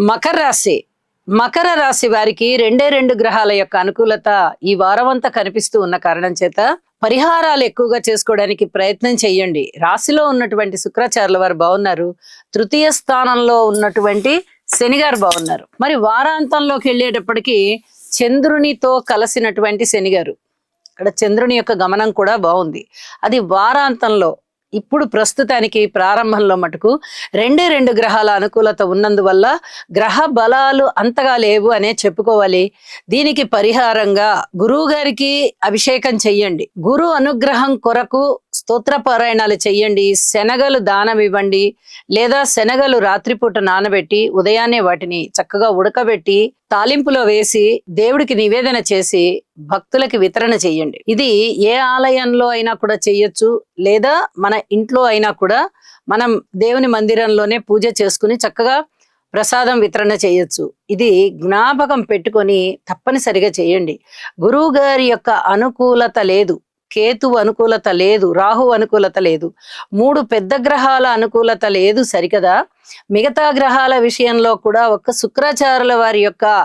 మకర రాశి మకర రాశి వారికి రెండే రెండు గ్రహాల యొక్క అనుకూలత ఈ వారమంతా కనిపిస్తూ ఉన్న కారణం చేత పరిహారాలు ఎక్కువగా చేసుకోవడానికి ప్రయత్నం చేయండి. రాశిలో ఉన్నటువంటి శుక్రాచార్యుల వారు బాగున్నారు. తృతీయ స్థానంలో ఉన్నటువంటి శని గారు బాగున్నారు. మరి వారాంతంలోకి వెళ్ళేటప్పటికి చంద్రునితో కలిసినటువంటి శని గారు, ఇక్కడ చంద్రుని యొక్క గమనం కూడా బాగుంది. అది వారాంతంలో, ఇప్పుడు ప్రస్తుతానికి ప్రారంభంలో మటుకు రెండే రెండు గ్రహాల అనుకూలత ఉన్నందువల్ల గ్రహ బలాలు అంతగా లేవు అనే చెప్పుకోవాలి. దీనికి పరిహారంగా గురువు గారికి అభిషేకం చెయ్యండి. గురు అనుగ్రహం కొరకు స్తోత్ర పారాయణాలు చెయ్యండి. శనగలు దానం ఇవ్వండి, లేదా శనగలు రాత్రిపూట నానబెట్టి ఉదయాన్నే వాటిని చక్కగా ఉడకబెట్టి తాలింపులో వేసి దేవుడికి నివేదన చేసి భక్తులకి వితరణ చెయ్యండి. ఇది ఏ ఆలయంలో అయినా కూడా చెయ్యొచ్చు, లేదా మన ఇంట్లో అయినా కూడా మనం దేవుని మందిరంలోనే పూజ చేసుకుని చక్కగా ప్రసాదం వితరణ చేయొచ్చు. ఇది జ్ఞాపకం పెట్టుకొని తప్పనిసరిగా చేయండి. గురువు గారి యొక్క అనుకూలత లేదు, కేతువు అనుకూలత లేదు, రాహు అనుకూలత లేదు, మూడు పెద్ద గ్రహాల అనుకూలత లేదు సరికదా. మిగతా గ్రహాల విషయంలో కూడా ఒక్క శుక్రాచార్యుల వారి యొక్క